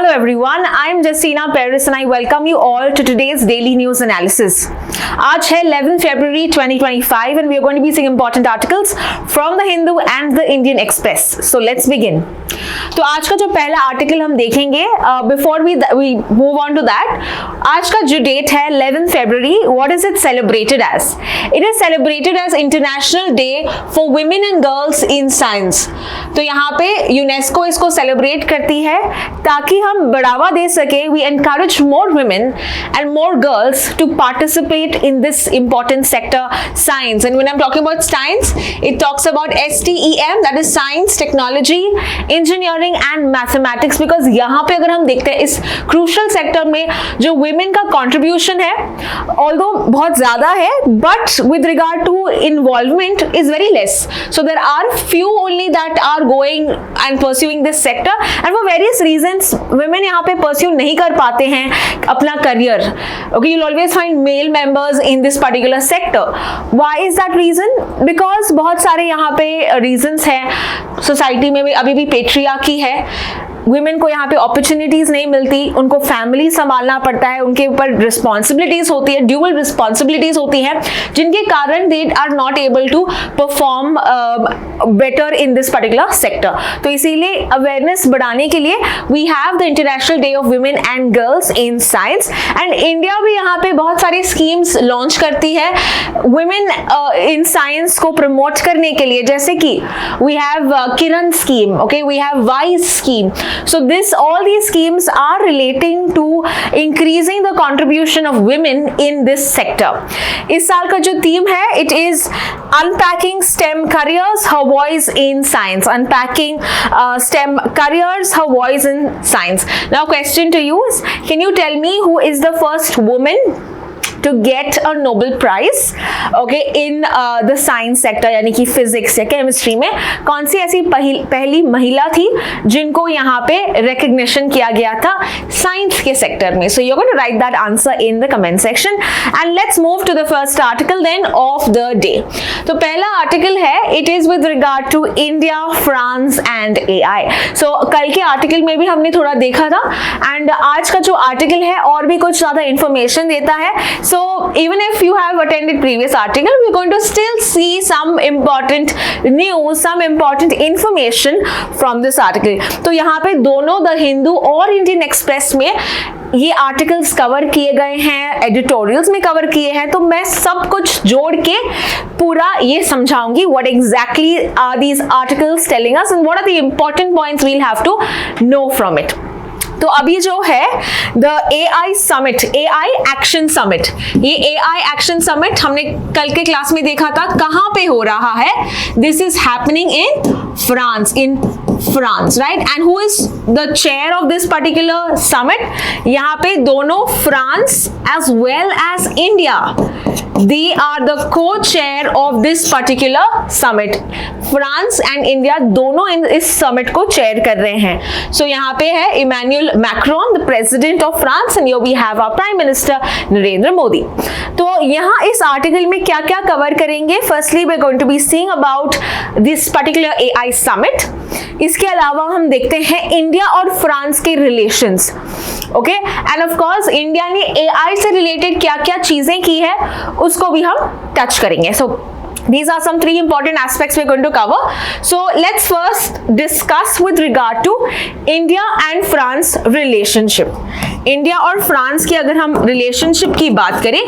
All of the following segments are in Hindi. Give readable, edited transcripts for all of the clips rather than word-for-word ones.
Hello everyone, I am Justina Paris and I welcome you all to today's daily news analysis. आज है 11 February 2025 and we are going to be seeing important articles from the Hindu and the Indian Express. So let's begin. तो आज का जो पहला आर्टिकल हम देखेंगे before we move on to that, आज का जो डेट है 11 February, what is it celebrated as? It is celebrated as International Day for Women and Girls in Science. तो यहाँ पे यूनेस्को इसको सेलिब्रेट करती है ताकि हम बढ़ावा दे सके. We encourage more women and more girls to participate in this important sector science. And when I am talking about science, it talks about STEM, that is science, technology, engineering and mathematics. Because यहाँ पे अगर हम देखते हैं इस क्रूशल सेक्टर में जो वुमेन का कॉन्ट्रीब्यूशन है, ऑल्दो बहुत ज्यादा है, but with regard to involvement is very less. So there are few only that are going and pursuing this sector and for various reasons women यहाँ पे परस्यू नहीं कर पाते हैं अपना career. Okay, you'll always find male members in this particular sector. Why is that reason? Because बहुत सारे यहाँ पे रीजंस हैं. सोसाइटी में भी अभी भी पेट्रियार्की है, वुमेन को यहाँ पे अपॉर्चुनिटीज नहीं मिलती, उनको फैमिली संभालना पड़ता है, उनके ऊपर रिस्पॉन्सिबिलिटीज होती है, ड्यूअल रिस्पॉन्सिबिलिटीज होती हैं, जिनके कारण they are not able to perform better in this particular sector. तो इसीलिए अवेयरनेस बढ़ाने के लिए we have the International Day of Women and Girls in Science. And India भी यहाँ पे बहुत सारी स्कीम्स लॉन्च करती है वुमेन इन साइंस को प्रमोट करने के लिए, जैसे कि we have Kiran scheme, okay, we have वाइज scheme. So all these schemes are relating to increasing the contribution of women in this sector. इस साल का जो theme है, it is unpacking STEM careers, her voice in science. Unpacking STEM careers, her voice in science. Now question to you is, can you tell me who is the first woman to get a Nobel Prize, okay, in the science sector, यानी कि फिजिक्स या केमिस्ट्री में कौन सी ऐसी पहली महिला थी जिनको यहाँ पे recognition किया गया था साइंस के सेक्टर में? So you're going to write that answer in the comment section and let's move to the first article then of the day. तो पहला आर्टिकल है, it is with regard to India, France and AI. So कल के आर्टिकल में भी हमने थोड़ा देखा था and आज का जो आर्टिकल है और भी कुछ ज्यादा इंफॉर्मेशन देता है. So even if you have attended previous article, we're going to still see some important news, some important information from this article. तो यहाँ पे दोनों द हिंदू और इंडियन एक्सप्रेस में ये आर्टिकल्स कवर किए गए हैं, एडिटोरियल्स में कवर किए हैं. तो मैं सब कुछ जोड़ के पूरा ये समझाऊंगी what exactly are these articles telling us and what are the important points we'll have to know from it. तो अभी जो है the AI summit, AI action summit, ये AI एक्शन समिट हमने कल के क्लास में देखा था कहाँ पे हो रहा है. This is happening in France, right? And who is the chair of this particular summit? यहाँ पे दोनों France as well as India, they are the co-chair of this particular summit. France and India दोनों इस समिट को चेयर कर रहे हैं. सो यहाँ पे है Emmanuel Macron, the president of France, and we have our prime minister Narendra Modi. तो यहाँ इस आर्टिकल में क्या क्या कवर करेंगे? Firstly we are going to be seeing about this particular AI summit. इसके अलावा हम देखते हैं इंडिया और फ्रांस के relations, okay, and of course India ने AI से रिलेटेड क्या क्या चीजें की है उसको भी हम टच करेंगे. सो these are some 3 important aspects we're going to cover. So let's first discuss with regard to India and France relationship. India और France की अगर हम relationship की बात करें,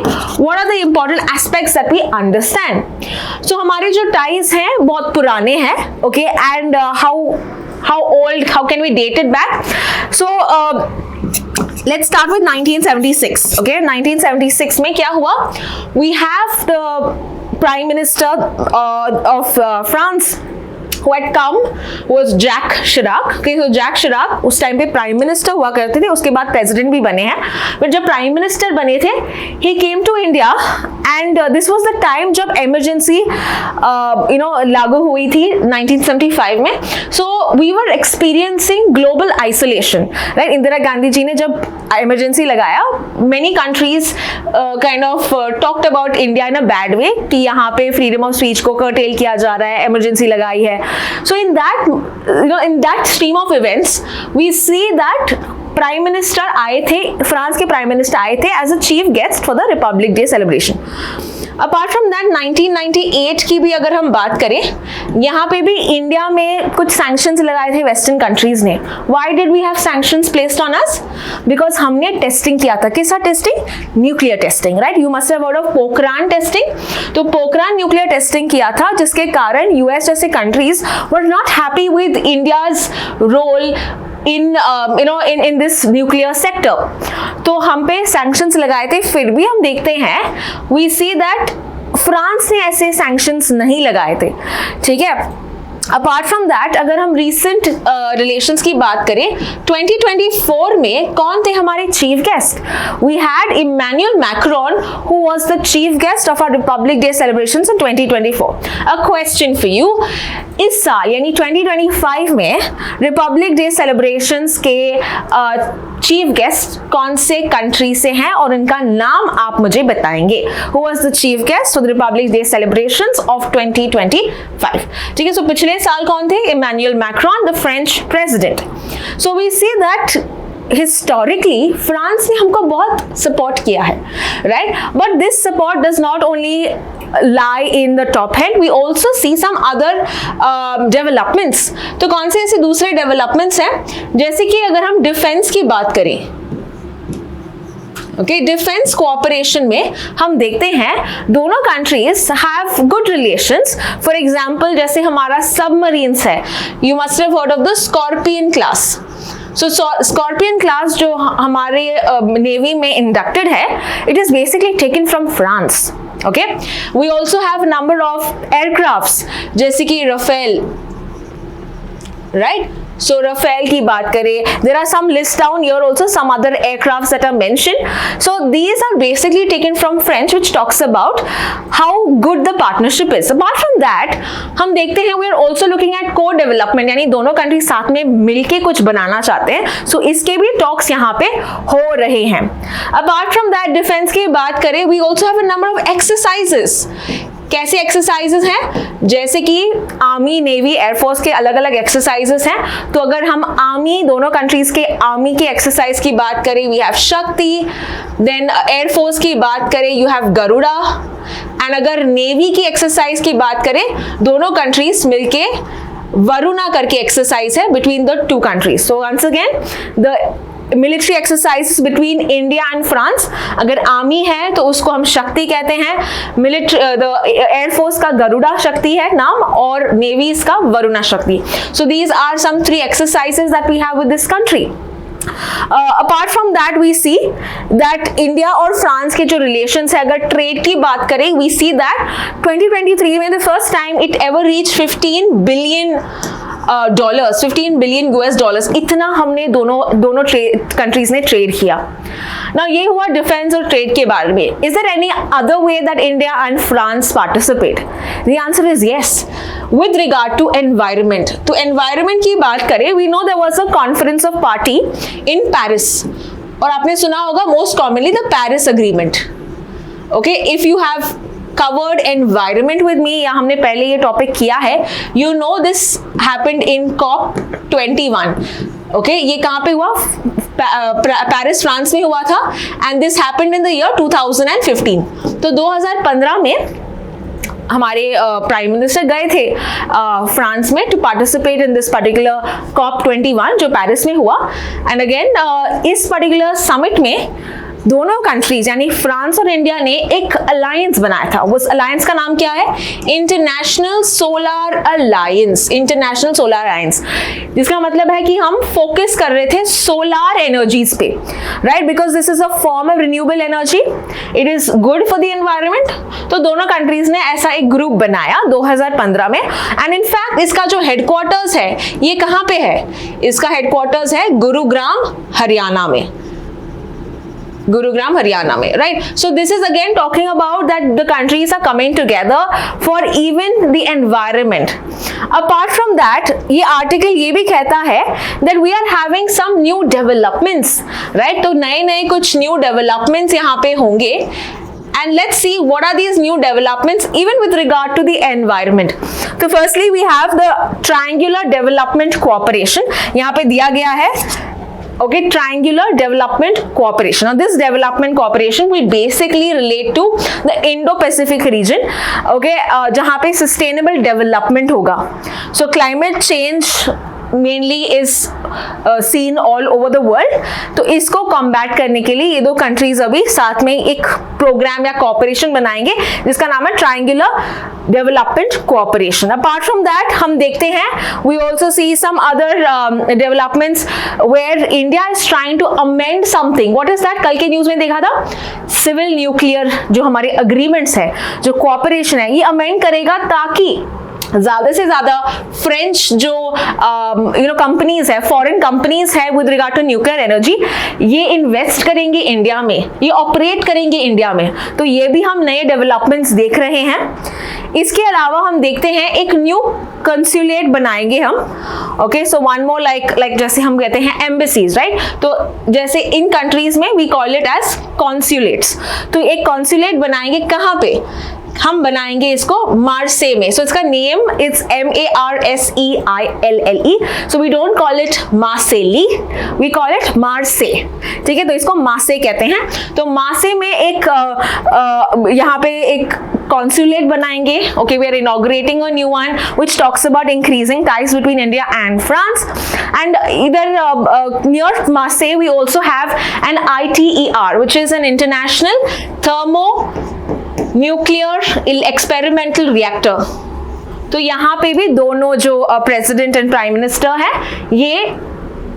what are the important aspects that we understand? So हमारे जो ties हैं बहुत पुराने हैं, okay, and how old, how can we date it back? So let's start with 1976. Okay, 1976 में क्या हुआ? We have the Prime Minister of France who had come was Jacques Chirac. Okay, so Jacques Chirac उस टाइम पे प्राइम मिनिस्टर हुआ करते थे, उसके बाद प्रेसिडेंट भी बने हैं. बट जब प्राइम मिनिस्टर बने थे, he came to India and this was the time जब इमरजेंसी लागू हुई थी 1975 में. So we were experiencing global isolation, right? Indira Gandhi ji ने जब इमरजेंसी लगाया, many countries kind of talked about India in a bad way कि यहाँ पे फ्रीडम ऑफ स्पीच को कर्टेल किया जा रहा है, इमरजेंसी लगाई है. So in that stream of events, we see that prime minister आए थे, फ्रांस के प्राइम मिनिस्टर आए थे as a chief guest for the Republic Day celebration. Apart from that 1998 की भी अगर हम बात करें, यहाँ पे भी इंडिया में कुछ सैंक्शंस लगाए थे वेस्टर्न कंट्रीज ने। Why did we have sanctions placed on us? Because हमने टेस्टिंग किया था। किसका testing? Nuclear testing, right? You must have heard of Pokhran testing. तो पोखरान न्यूक्लियर टेस्टिंग किया था, जिसके कारण यूएस जैसे countries were not happy with India's role in this nuclear sector। तो हम पे sanctions लगाए थे। फिर भी हम देखते हैं, we see that फ्रांस ने ऐसे sanctions नहीं लगाए थे, ठीक है। अपार्ट फ्रॉम दैट, अगर हम रिसेंट रिलेशंस की बात करें, 2024 में कौन थे हमारे chief guest? We had Emmanuel Macron who was the chief guest of our Republic Day celebrations in 2024। A question for you, इस साल यानी 2025 में रिपब्लिक डे सेलिब्रेशंस के चीफ गेस्ट कौन से कंट्री से हैं और इनका नाम आप मुझे बताएंगे। Who was the chief guest for the Republic Day celebrations of 2025? ठीक है, सो पिछले साल कौन थे? Emmanuel Macron, the French president. So we see that historically France ने हमको बहुत सपोर्ट किया है, राइट? But this support does not only lie in the top hand, we also see some other developments। तो कौन से ऐसे दूसरे डेवलपमेंट्स हैं? जैसे कि अगर हम डिफेंस की बात करें, ओके, डिफेंस कोऑपरेशन में हम देखते हैं दोनों countries have good relations. For example, जैसे हमारा सबमरीन्स है, you must have heard of the Scorpene class. So Scorpene class जो हमारे नेवी में इंडक्टेड है, it is basically taken from France. Okay, we also have number of aircrafts जैसे कि राफेल, राइट? सो राफेल की बात करें, there are some list down here also some other aircrafts that are mentioned. So these are basically taken from French, which talks about how good the partnership is. Apart from that, हम देखते हैं we are also looking at को डेवलपमेंट, यानी दोनों कंट्री साथ में मिलके कुछ बनाना चाहते हैं। सो इसके भी टॉक्स यहाँ पे हो रहे हैं। अपार्ट फ्रॉम दैट, डिफेंस की बात करें, we also have a number of exercises. कैसे एक्सरसाइजेस हैं? जैसे कि आर्मी, नेवी, एयरफोर्स के अलग अलग एक्सरसाइजेस हैं। तो अगर हम आर्मी, दोनों कंट्रीज के आर्मी के एक्सरसाइज की बात करें, वी हैव शक्ति। देन एयरफोर्स की बात करें, यू हैव गरुड़ा। एंड अगर नेवी की एक्सरसाइज की बात करें, दोनों कंट्रीज मिलके वरुणा करके एक्सरसाइज है between the two countries. So once again, the military exercise between India and France, अगर आर्मी है तो उसको हम शक्ति कहते हैं, मिलिट्री एयरफोर्स का गरुड़ा शक्ति है नाम, और नेवीज का Varuna Shakti. So these are some 3 exercises that we have with this country। Apart from that, we see that India और फ्रांस के जो रिलेशंस है, अगर ट्रेड की बात करें, we see that 2023 में the first time it ever reached $15 billion, 15 billion US dollars, इतना हमने दोनों कंट्रीज ने ट्रेड किया। ना ये हुआ डिफेंस और ट्रेड के बारे में। Is there any other way that India and France participate? The answer is yes. With regard to environment, तो एनवायरमेंट की बात करें, we know there was a conference of party in Paris, और आपने सुना होगा most commonly the Paris agreement. Okay, if you have covered environment with me, या हमने पहले ये टॉपिक किया है, you know this happened in COP21। Okay, ये कहाँ पे हुआ? पेरिस फ्रांस में हुआ था, and this happened in the year 2015। तो 2015 में हमारे प्राइम मिनिस्टर गए थे फ्रांस में to participate in this particular COP21 जो पेरिस में हुआ। एंड अगेन इस पर्टिकुलर समिट में दोनों कंट्रीज यानी फ्रांस और इंडिया ने एक अलायंस बनाया था। उस अलायंस का नाम क्या है? International solar alliance. International solar alliance, जिसका मतलब है कि हम फोकस कर रहे थे सोलर एनर्जीज पे, right? Because this is a form of renewable energy, it is good for the environment. तो दोनों कंट्रीज ने ऐसा एक ग्रुप बनाया 2015 में, एंड इनफैक्ट इसका जो हेडक्वार्टर्स है ये कहाँ पे है? इसका हेडक्वार्टर्स है गुरुग्राम, हरियाणा में। गुरुग्राम हरियाणा में, right? So this is again talking about that the countries are coming together for even the environment. Apart from that, ये आर्टिकल ये भी कहता है that we are having some new developments, right? तो नए कुछ न्यू डेवलपमेंट्स यहाँ पे होंगे, and let's see what are these new developments even with regard to the environment। तो firstly we have the triangular development cooperation, यहाँ पे दिया गया है okay, triangular development cooperation. Now this development cooperation will basically relate to the Indo-Pacific region, okay, जहाँ पे sustainable development होगा. So climate change mainly is seen all over the world. तो इसको combat करने के लिए ये दो countries अभी साथ में एक program या cooperation बनाएंगे जिसका नाम है Triangular Development Cooperation. Apart from that, हम देखते हैं we also see some other developments where India is trying to amend something. What is that? कल के न्यूज में देखा था सिविल न्यूक्लियर जो हमारे अग्रीमेंट्स है, जो cooperation है, ये amend करेगा ताकि ज्यादा से ज्यादा फ्रेंच जो कंपनीज है, फॉरेन कंपनीज है with regard to nuclear energy, ये इन्वेस्ट करेंगे इंडिया में, ये ऑपरेट करेंगे इंडिया में. तो ये भी हम नए डेवलपमेंट्स देख रहे हैं. इसके अलावा हम देखते हैं एक न्यू कंसुलेट बनाएंगे हम. Okay, so one more like जैसे हम कहते हैं एम्बेसीज, राइट? तो जैसे इन कंट्रीज में we call it as consulates. तो एक कॉन्सुलेट बनाएंगे कहाँ पे? हम बनाएंगे इसको मार्से में. सो इसका name is MARSEILLE. So we don't call it Marseille, we call it Marseille. ठीक है, तो इसको मार्से कहते हैं. तो मार्से में एक यहाँ पे एक consulate बनाएंगे. Okay, we are inaugurating a new one which talks about increasing ties between India and France. And either near Marseille we also have an ITER, which is an International Thermonuclear Experimental Reactor. तो यहाँ पे भी दोनों जो प्रेसिडेंट एंड प्राइम मिनिस्टर है ये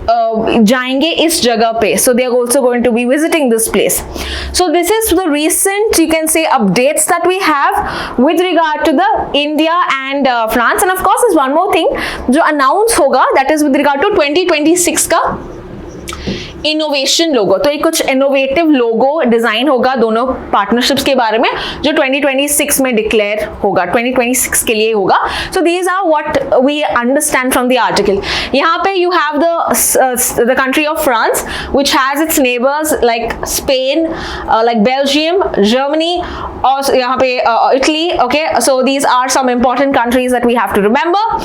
जाएंगे इस जगह पे. So they are also going to be visiting this place. So this is the recent, you can say, updates that we have with regard to the India and France. And of course there's one more thing जो announce होगा, that is with regard to 2026 का इनोवेशन लोगो. तो ये कुछ इनोवेटिव लोगो डिजाइन होगा दोनों पार्टनरशिप्स के बारे में जो 2026 में डिक्लेयर होगा, 2026 के लिए होगा. So these are what we understand from the article. यहाँ पे you have the country of France which has its neighbours like Spain, like Belgium, Germany और यहाँ पे Italy. Okay, so these are some important countries that we have to remember.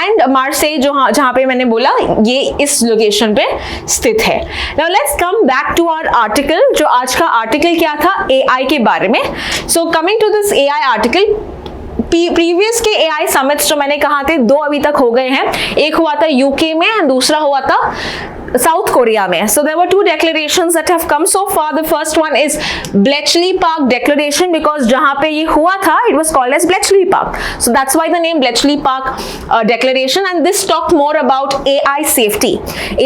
And Marseille जो जहाँ पे मैंने बोला ये इस लोकेशन पे स्थित है. Now let's come back to our article. जो आज का आर्टिकल क्या था? AI के बारे में. So coming to this AI article, previous के AI समिट्स जो मैंने कहा थे दो अभी तक हो गए हैं. एक हुआ था यूके में और दूसरा हुआ था साउथ कोरिया में. So there were two declarations that have come so far. The first one is Bletchley Park Declaration, because जहाँ पे ये हुआ था it was called as Bletchley Park. So that's why the name Bletchley Park Declaration. And this talked more about AI safety.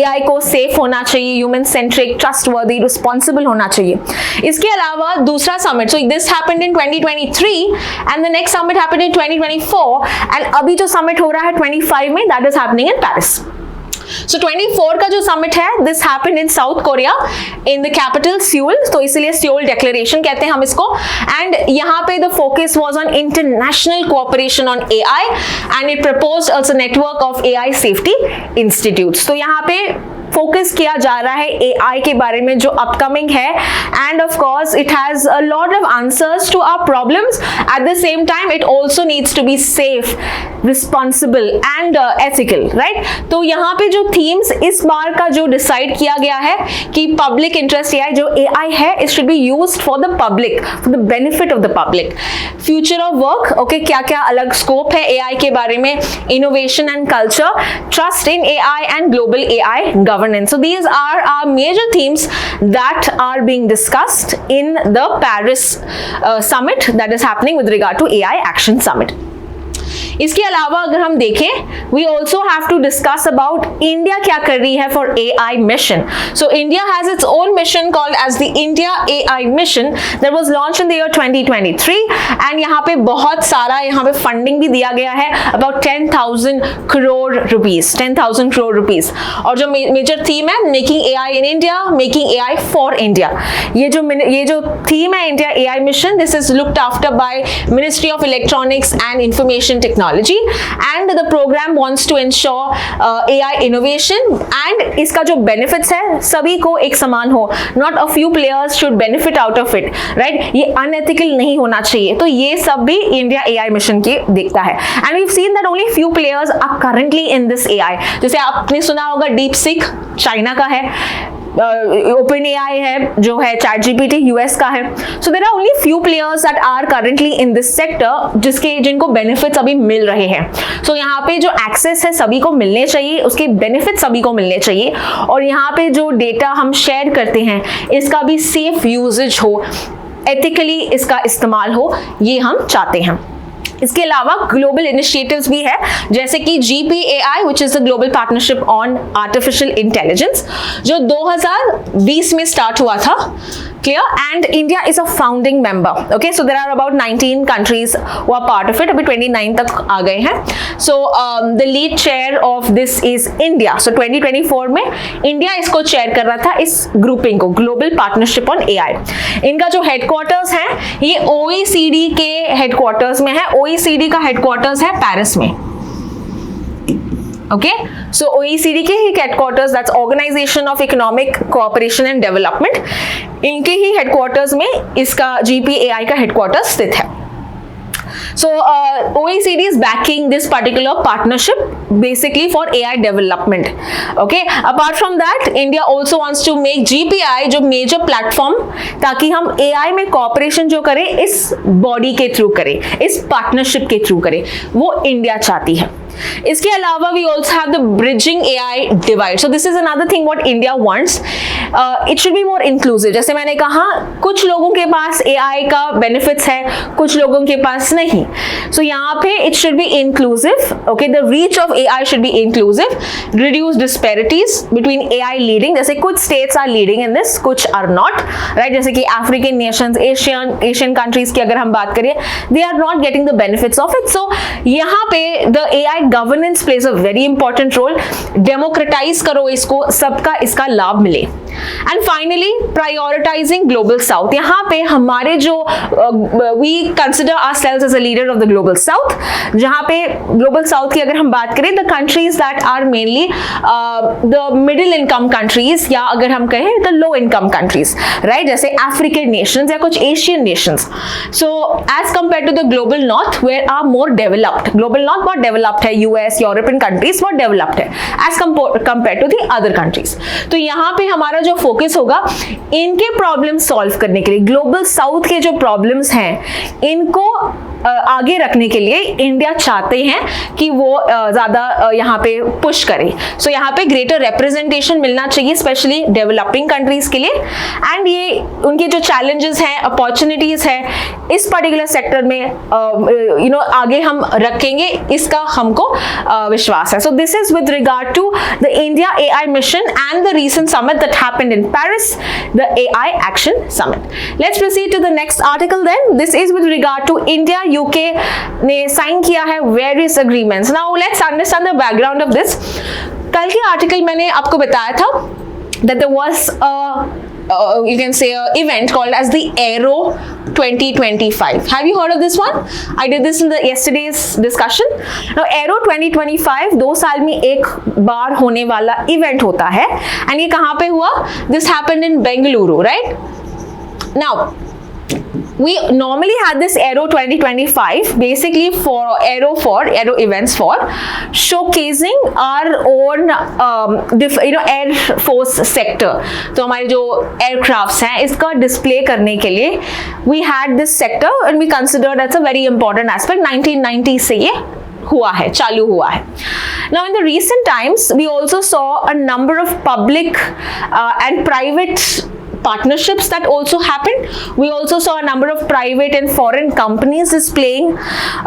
AI को safe होना चाहिए, human centric, trustworthy, responsible होना चाहिए. इसके अलावा दूसरा summit, so this happened in 2023 and the next summit happened in 2024 and अभी जो summit हो रहा है 25 में, that is happening in Paris. So 24 का जो समिट है this happened in South Korea in the capital Seoul. तो इसलिए Seoul Declaration कहते हैं हम इसको. And यहाँ पे the focus was on international cooperation on AI and it proposed also network of AI safety institutes. तो यहाँ पे फोकस किया जा रहा है AI के बारे में जो अपकमिंग है. And of course it has a lot of answers to our problems. At the same time it also needs to be safe, responsible and ethical, right? तो यहाँ पे जो थीम्स इस बार का जो डिसाइड किया गया है कि पब्लिक इंटरेस्ट AI जो AI है it should be used for the public, for the benefit of the public. Future of work, okay, क्या क्या अलग स्कोप है AI के बारे में, innovation and culture, trust in AI and global AI governance. So these are our major themes that are being discussed in the Paris summit that is happening with regard to AI Action Summit. इसके अलावा अगर हम देखें we also have to discuss about India क्या कर रही है for AI mission. So India has its own mission called as the India AI mission that was launched in the year 2023 and यहाँ पे बहुत सारा यहाँ पे फंडिंग भी दिया गया है about 10,000 crore rupees, 10,000 crore rupees. और जो मेजर थीम है making AI in India, making AI for India. ये जो थीम है India AI mission, this is looked after by Ministry of Electronics and Information Technology. And the program wants to ensure AI innovation and इसका जो benefits है सभी को एक समान हो. Not a few players should benefit out of it, right? ये unethical नहीं होना चाहिए. तो ये सब भी India AI mission की देखता है. And we've seen that only few players are currently in this AI. जैसे आपने सुना होगा DeepSeek, चाइना का है, ओपन एआई है जो है, चैट जीपीटी यूएस का है. So there are only few players that are currently in this sector जिनको बेनिफिट्स अभी मिल रहे हैं. सो यहाँ पे जो एक्सेस है सभी को मिलने चाहिए, उसके बेनिफिट सभी को मिलने चाहिए, और यहाँ पे जो डेटा हम शेयर करते हैं इसका भी सेफ यूजेज हो, एथिकली इसका इस्तेमाल हो, ये हम चाहते हैं. इसके अलावा ग्लोबल इनिशिएटिव्स भी है, जैसे कि GPAI which is the global partnership on artificial intelligence, जो 2020 में स्टार्ट हुआ था. Clear? And India is a founding member. Okay, so there are about 19 countries who are part of it. अभी 29 तक आ गए हैं. So the lead chair of this is India. So 2024 में India इसको चेयर कर रहा था, इस ग्रुपिंग को, ग्लोबल पार्टनरशिप ऑन AI. इनका जो हेडक्वार्टर्स है ये OECD के हेडक्वार्टर्स में है. OECD का हेडक्वार्टर्स है पेरिस में. Okay, so OECD के ही headquarters, that's organisation of economic cooperation and development, इनके ही हेडक्वार्टर्स में इसका GPAI का हेडक्वार्टर्स स्थित है. So OECD is backing this particular partnership basically for AI development. Okay, apart from that India also wants to make GPAI जो major platform, ताकि हम AI में cooperation जो करें इस body के थ्रू करें, इस partnership के थ्रू करें, वो इंडिया चाहती है. इसके अलावा we also have the bridging AI divide. So this is another thing what India wants. It should be more inclusive. जैसे मैंने कहा, कुछ लोगों के पास AI का benefits है, कुछ लोगों के पास नहीं. So यहाँ पे it should be inclusive. Okay, the reach of AI should be inclusive. Reduce disparities between AI leading. जैसे कुछ states are leading in this, कुछ are not. Right? जैसे कि African nations, Asian countries की अगर हम बात करें, they are not getting the benefits of it. So यहाँ पे the AI governance plays a very important role. Democratise करो इसको, सबका इसका लाभ मिले. And finally prioritising Global South. यहाँ पे हमारे जो we consider ourselves as a leader of the Global South, जहाँ पे ग्लोबल साउथ की अगर हम बात करें, the countries that are mainly the middle income countries, या अगर हम कहें the low income countries, right, जैसे अफ्रीकन नेशंस या कुछ Asian Nations. So as compare to the Global North where are more developed. Global North बहुत डेवलप्ड है, यूएस, यूरोपियन कंट्रीज बहुत डेवलप्ड है as compare to the other countries. तो यहाँ पे हमारा जो फोकस होगा इनके प्रॉब्लम सॉल्व करने के लिए, ग्लोबल साउथ के जो प्रॉब्लम्स हैं इनको आगे रखने के लिए इंडिया चाहते हैं कि वो ज्यादा यहाँ पे पुश करे. सो यहाँ पे ग्रेटर रिप्रेजेंटेशन मिलना चाहिए स्पेशली डेवलपिंग कंट्रीज के लिए. एंड ये उनके जो चैलेंजेस हैं, अपॉर्चुनिटीज है इस पर्टिकुलर सेक्टर में आगे हम रखेंगे, इसका हमको विश्वास है. So this is with regard to the India AI mission and the recent summit that happened in Paris, the AI action summit. Let's proceed to the next article then. This is with regard to India UK ने साइन किया है various agreements. Now let's understand the background of this. कल के आर्टिकल मैंने आपको बताया था that there was you can say a event called as the Aero 2025. Have you heard of this one? I did this in the yesterday's discussion. Now Aero 2025 2 साल में एक बार होने वाला इवेंट होता है. एंड ये कहाँ पे हुआ? This happened in Bengaluru, right? Now we normally had this Aero 2025 basically for Aero events for showcasing our own Air Force sector. तो हमारे जो aircrafts हैं इसका display करने के लिए we had this sector and we considered that's a very important aspect. 1990 से ये हुआ है, चालू हुआ है. Now in the recent times we also saw a number of public and private partnerships that also happened. We also saw a number of private and foreign companies displaying.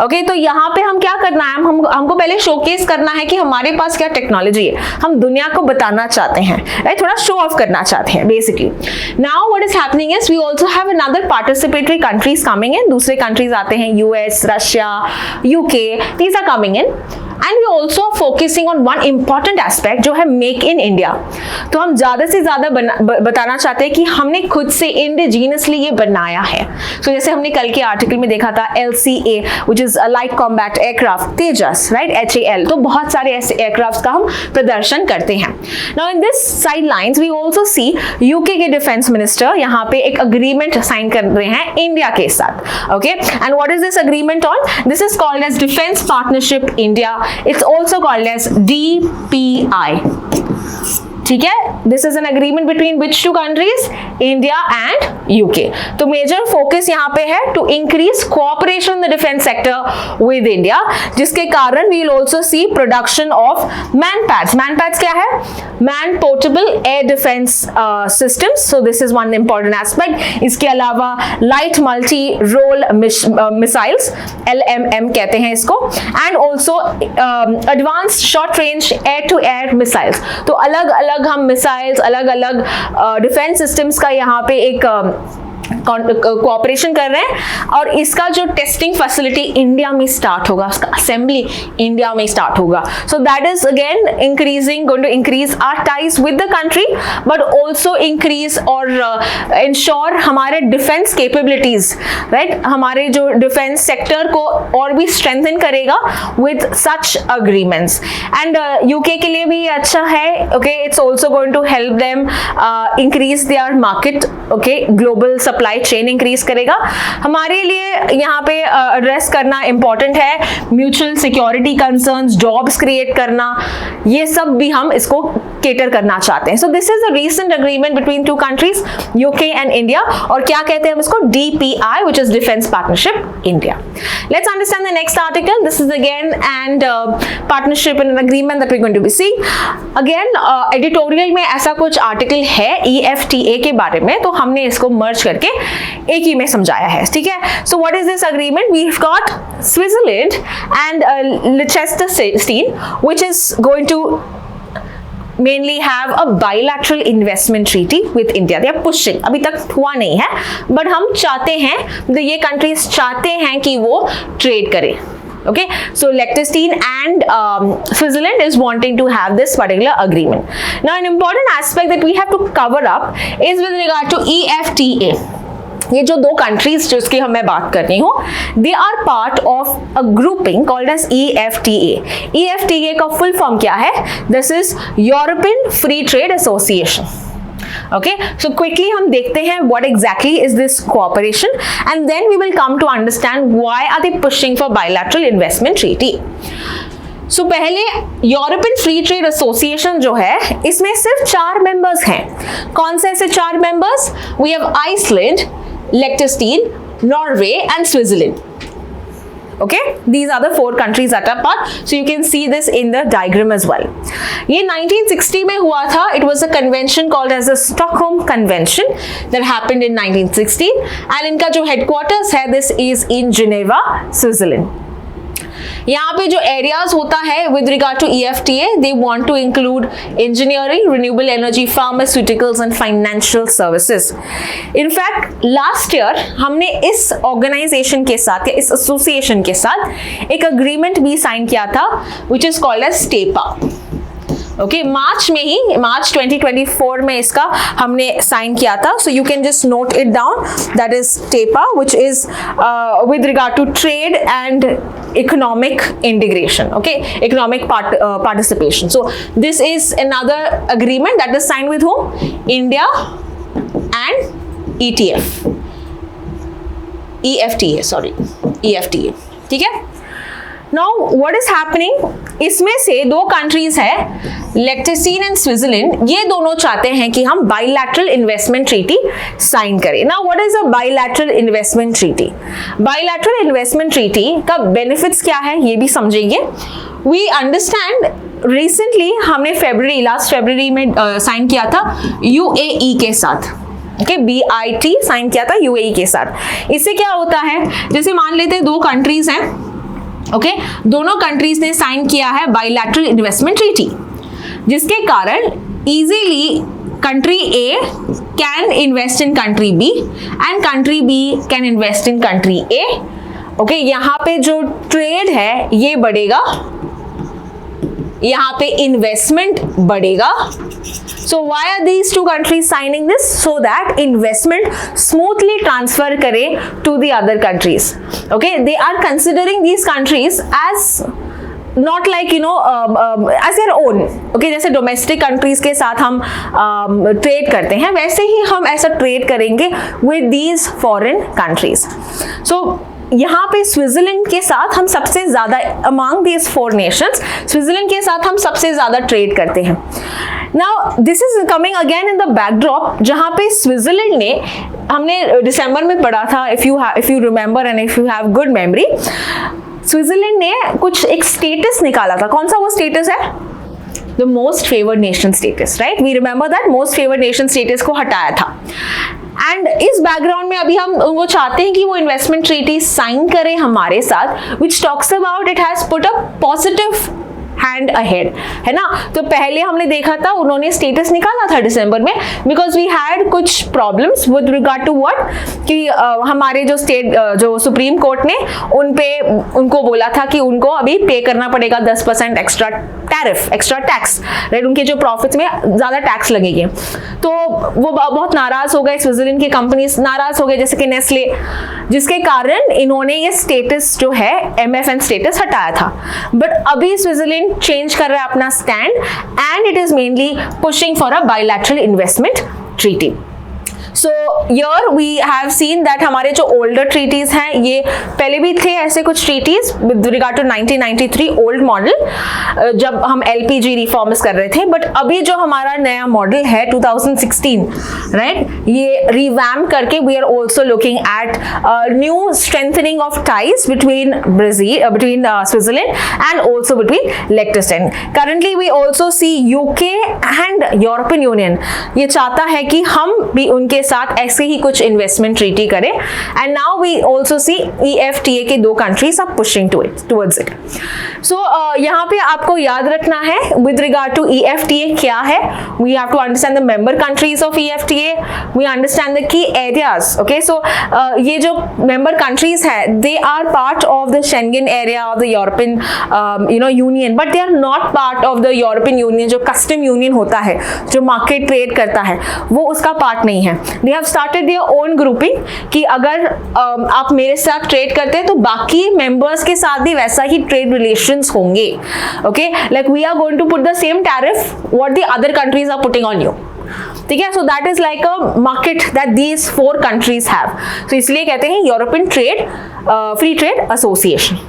Okay, तो यहाँ पे हम क्या करना है, हमको पहले शोकेस करना है कि हमारे पास क्या टेक्नोलॉजी है, हम दुनिया को बताना चाहते हैं, राइट, थोड़ा शो ऑफ करना चाहते हैं basically. Now what is happening is we also have another participatory countries coming in. दूसरे कंट्रीज आते हैं, US, Russia, UK, these are coming in. And we also focusing on one important aspect जो है मेक इन इंडिया. तो हम ज्यादा से ज्यादा बताना चाहते हैं कि हमने खुद से इंडिजीनियसली ये बनाया है. So, जैसे हमने कल के आर्टिकल में देखा था LCA which is a light combat aircraft, Tejas, right, HAL. तो बहुत सारे ऐसे एयरक्राफ्ट का हम प्रदर्शन करते हैं. Now in this sidelines we also see UK के डिफेंस मिनिस्टर यहाँ पे एक अग्रीमेंट साइन कर रहे हैं इंडिया के साथ. Okay, and what is this agreement on? This is called as Defense Partnership India. It's also called as DPI. ठीक है, this is an agreement between which two countries, India and UK. तो मेजर फोकस यहाँ पे है to increase cooperation in the defence sector with India, जिसके कारण we will also see production of MANPADS. MANPADS क्या है? Man portable air defence systems, so this is one important aspect. इसके अलावा light multi role missiles, LMM कहते हैं इसको, and also advance short range air to air missiles. तो अलग अलग हम मिसाइल्स, अलग अलग डिफेंस सिस्टम्स का यहाँ पे एक कोऑपरेशन कर रहे हैं, और इसका जो टेस्टिंग फैसिलिटी इंडिया में स्टार्ट होगा, उसका असेंबली इंडिया में स्टार्ट होगा। So that is again increasing, going to increase our ties with the country, but also increase और इंश्योर हमारे डिफेंस कैपेबिलिटीज, राइट, हमारे जो डिफेंस सेक्टर को और भी स्ट्रेंथन करेगा with such agreements. And UK के लिए भी अच्छा है, okay, it's also going to help them increase their market, okay, global supply chain increase करेगा। हमारे लिए यहाँ पे एड्रेस करना इंपॉर्टेंट है mutual security concerns, jobs create करना, ये सब भी हम इसको केटर करना चाहते हैं। सो this is a recent agreement between two countries, UK and India, और क्या कहते हैं हम इसको? DPI, which is Defense Partnership India. Let's understand the next article. This is again and partnership and an agreement that we're going to be seeing. Again, editorial में ऐसा कुछ आर्टिकल है EFTA के बारे में, तो हमने इसको मर्ज करके एक ही में समझाया है, ठीक है। So what is this agreement? We've got Switzerland and Liechtenstein, which is going to mainly have a bilateral investment treaty with India. They are pushing, अभी तक हुआ नहीं है, but हम चाहते हैं, ये countries चाहते हैं कि वो trade करें। Okay, so Liechtenstein and Switzerland is wanting to have this particular agreement. Now, an important aspect that we have to cover up is with regard to EFTA. ये जो दो कंट्रीज जिसकी मैं बात कर रही हूँ, they are part of a grouping called as EFTA. EFTA का फुल फॉर्म क्या है? This is European Free trade Association. Okay, so quickly हम देखते हैं what exactly is this cooperation, and then we will come to understand why are they pushing for bilateral investment treaty. So पहले यूरोपियन फ्री ट्रेड एसोसिएशन जो है, इसमें सिर्फ 4 मेंबर्स हैं। कौन से ऐसे 4 members? We have Iceland, Liechtenstein, Norway and Switzerland. Okay, these are the 4 countries that are part. So you can see this in the diagram as well. ये 1960 में हुआ था. It was a convention called as the Stockholm Convention that happened in 1960. And इनका जो headquarters है, this is in Geneva, Switzerland. यहाँ पे जो एरियाज होता है with regard to EFTA, they want to include engineering, renewable energy, pharmaceuticals and financial services. In fact last year हमने इस ऑर्गेनाइजेशन के साथ या इस एसोसिएशन के साथ एक अग्रीमेंट भी साइन किया था, which is called as TEPA. Okay, मार्च में ही, मार्च 2024 में इसका हमने साइन किया था। So you can just note it down, that is TEPA, which is with regard to trade and economic integration, okay, economic participation. So this is another agreement that is signed with whom? India and EFTA, ठीक है। Now what is happening? इसमें से 2 कंट्रीज है, Liechtenstein and Switzerland, ये दोनों चाहते हैं कि हम bilateral investment treaty साइन करें। Now what is a bilateral investment treaty? Bilateral investment treaty का benefits क्या है, ये भी समझेंगे। We understand recently हमने लास्ट फरवरी में साइन किया था UAE के साथ, ओके, BIT साइन किया था UAE के साथ। इससे क्या होता है, जैसे मान लेते हैं 2 कंट्रीज हैं, ओके, दोनों कंट्रीज ने साइन किया है बायलैटरल इन्वेस्टमेंट ट्रीटी, जिसके कारण easily country A can invest in country B and country B can invest in country A। Okay, यहाँ पे जो ट्रेड है ये बढ़ेगा, यहाँ पे इन्वेस्टमेंट बढ़ेगा। So why are these 2 countries signing this? So that investment smoothly transfer करे to the other countries. Okay, they are considering these countries as not like as their own. Okay, जैसे domestic countries के साथ हम trade करते हैं, वैसे ही हम ऐसा trade करेंगे with these foreign countries. So यहाँ पे स्विट्जरलैंड के साथ हम सबसे ज्यादा अमंग दीज 4 नेशंस, स्विट्जरलैंड के साथ हम सबसे ज्यादा ट्रेड करते हैं। Now this is coming again in the backdrop, जहाँ पे स्विट्जरलैंड ने, हमने दिसंबर में पढ़ा था, if you remember and if you have good memory, Switzerland ने कुछ एक स्टेटस निकाला था। कौन सा वो स्टेटस है? The most favoured nation status, right? We remember that most favoured nation status को हटाया था। एंड इस बैकग्राउंड में अभी हम वो चाहते हैं कि वो इन्वेस्टमेंट ट्रीटी साइन करें हमारे साथ, which talks about it has put a positive hand ahead, है ना? तो पहले हमने देखा था उन्होंने स्टेटस निकाला था दिसंबर में, बिकॉज वी हैड कुछ problems with regard to what, कि हमारे जो जो सुप्रीम कोर्ट ने उनको बोला था कि उनको अभी पे करना पड़ेगा 10% extra tariff, extra tax, right? उनके जो प्रॉफिट्स में ज्यादा टैक्स लगेगी। तो वो बहुत नाराज हो गए, स्विट्जरलैंड की कंपनीज नाराज हो गए, जैसे कि नेस्ले, जिसके कारण इन्होंने ये स्टेटस जो है MFN स्टेटस हटाया था। बट अभी स्विट्जरलैंड चेंज कर रहा है अपना stand, and it is mainly pushing for a bilateral investment treaty. So here we have seen that हमारे जो older treaties हैं, ये पहले भी थे ऐसे कुछ treaties with regard to 1993 old model, जब हम LPG reforms कर रहे थे, बट अभी जो हमारा नया मॉडल है 2016, राइट, ये revamp करके we are also looking at new strengthening of ties between Switzerland and also between Liechtenstein. Currently we also see UK and European Union ये चाहता है कि हम भी उनके साथ ऐसे ही कुछ इन्वेस्टमेंट ट्रीटी करें, and now we also see EFTA के 2 countries are pushing towards it. So यहाँ पे आपको याद रखना है विद रिगार्ड टू EFTA क्या है, we have to understand the member countries of EFTA, we understand the key areas, okay? So ये जो मेंबर कंट्रीज है, they are part of the Schengen area of the European Union, but they are not part of the European Union, जो कस्टम यूनियन होता है, जो मार्केट ट्रेड करता है, वो उसका पार्ट नहीं है। They have started their own grouping कि अगर आप मेरे साथ ट्रेड करते हैं तो बाकी मेंबर्स के साथ भी वैसा ही ट्रेड रिलेशंस होंगे, okay? Like we are going to put the same tariff what the other countries are putting on you, ठीक है? So that is like a market that these 4 countries have, तो इसलिए कहते हैं European trade free trade association.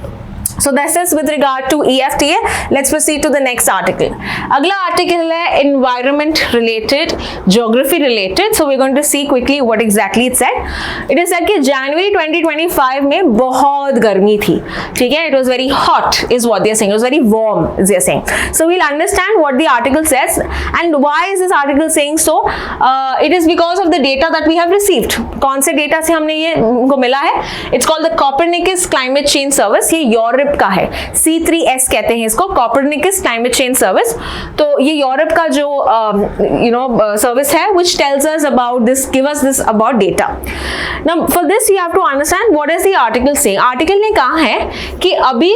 So this is with regard to EFTA. Let's proceed to the next article. अगला article है environment related, geography related. So we're going to see quickly what exactly it said. It is said कि January 2025 में बहुत गर्मी थी, ठीक है? It was very hot is what they are saying. It was very warm is they are saying. So we'll understand what the article says and why is this article saying so. It is because of the data that we have received. कौन से data से हमने ये को मिला है? It's called the Copernicus Climate Change Service. ये यूरोप का है, C3S कहते हैं इसको, Copernicus Climate Change Service। तो ये यूरोप का जो सर्विस है which tells us about this, give us this about data. Now for this you have to understand what is the article saying. Article ने कहा है कि अभी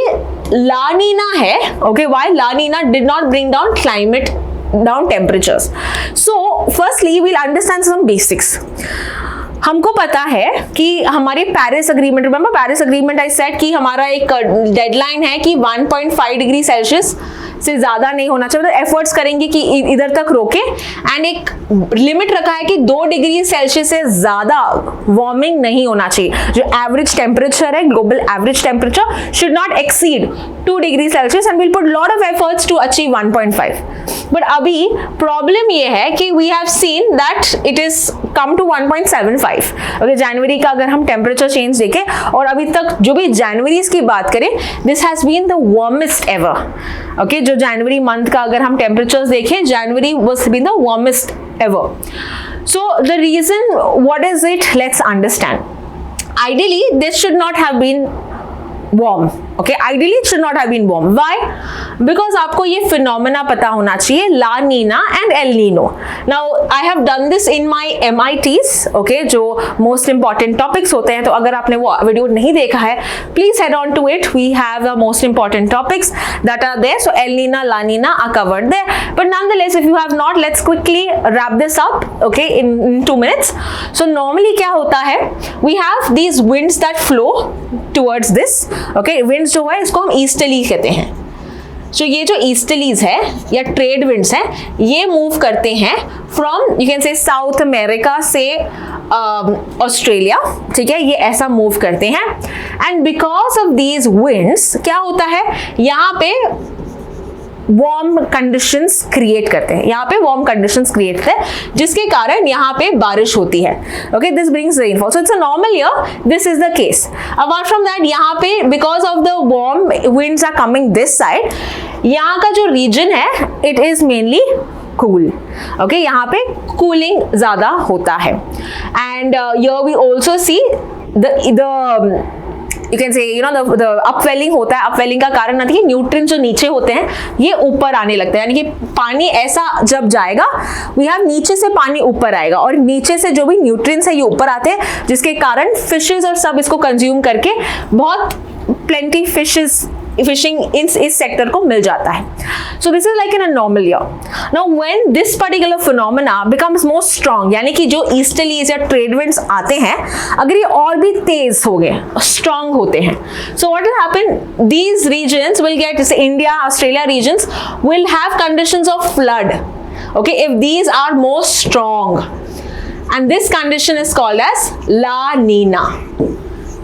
ला नीना है, okay? Why La Neena did not bring down temperatures. So firstly we'll understand some basics. हमको पता है कि हमारे Paris agreement, remember Paris agreement I said कि हमारा एक डेडलाइन है कि 1.5 डिग्री सेल्सियस से ज्यादा नहीं होना चाहिए, मतलब एफर्ट्स करेंगे कि इधर तक रोके, एंड एक लिमिट रखा है कि 2 डिग्री सेल्सियस से ज्यादा वार्मिंग नहीं होना चाहिए। जो एवरेज टेम्परेचर है, global average temperature should not exceed 2 degree Celsius, and will put lot of efforts to achieve 1.5। But अभी प्रॉब्लम ये है कि we have seen that it is come to 1.75। Okay, जनवरी का अगर हम टेम्परेचर चेंज देखें और अभी तक जो भी जनवरी की बात करें, this has been the warmest ever. Okay, जो जनवरी मंथ का अगर हम टेम्परेचर्स देखें, January was been the warmest ever. So the reason what is it, let's understand. Ideally this should not have been warm. Okay, ideally it should not have been warm. Why? Because आपको ये phenomena पता होना चाहिए, La Nina and El Nino. Now I have done this in my MITs. Okay, जो most important topics होते हैं, तो अगर आपने वो वीडियो नहीं देखा है, please head on to it. We have the most important topics that are there. So El Nina, La Nina are covered there. But nonetheless, if you have not, let's quickly wrap this up. Okay, in 2 minutes. So normally क्या होता है? We have these winds that flow towards this. Okay, winds जो है इसको हम ईस्टर्ली कहते हैं। जो ये जो ईस्टर्लीज है या ट्रेड विंड्स हैं, ये मूव करते हैं फ्रॉम, यू कैन से साउथ अमेरिका से ऑस्ट्रेलिया, ठीक है, ये ऐसा मूव करते हैं। And because of these winds क्या होता है, यहाँ पे वार्म कंडीशंस क्रिएट करते हैं, यहाँ पे वार्म कंडीशंस क्रिएट करते हैं, जिसके कारण यहाँ पे बारिश होती है। Okay, this brings rainfall, so it's a normal year, this is the case. Apart from that, यहाँ पे because of the warm winds are coming this side, यहाँ का जो रीजन है it is mainly cool. Okay, यहाँ पे कूलिंग ज्यादा होता है। And here we also see the you can say, you know, the upwelling होता है। upwelling का कारण आती है न्यूट्रिएंट्स जो नीचे होते हैं ये ऊपर आने लगते हैं, यानी कि पानी ऐसा जब जाएगा, we have नीचे से पानी ऊपर आएगा और नीचे से जो भी न्यूट्रिएंट्स है ये ऊपर आते हैं, जिसके कारण फिशेस और सब इसको कंज्यूम करके बहुत प्लेंटी फिशिंग इस सेक्टर को मिल जाता है। So this is like in a normal year. Now when this particular phenomena becomes more strong, यानी कि जो ईस्टर्लीज या ट्रेड विंड्स आते हैं, अगर ये और भी तेज हो गए, स्ट्रॉन्ग होते हैं, so what will happen, these regions will get, जैसे India Australia regions will have conditions of flood, okay, if these are more strong, and this condition is called as La Nina.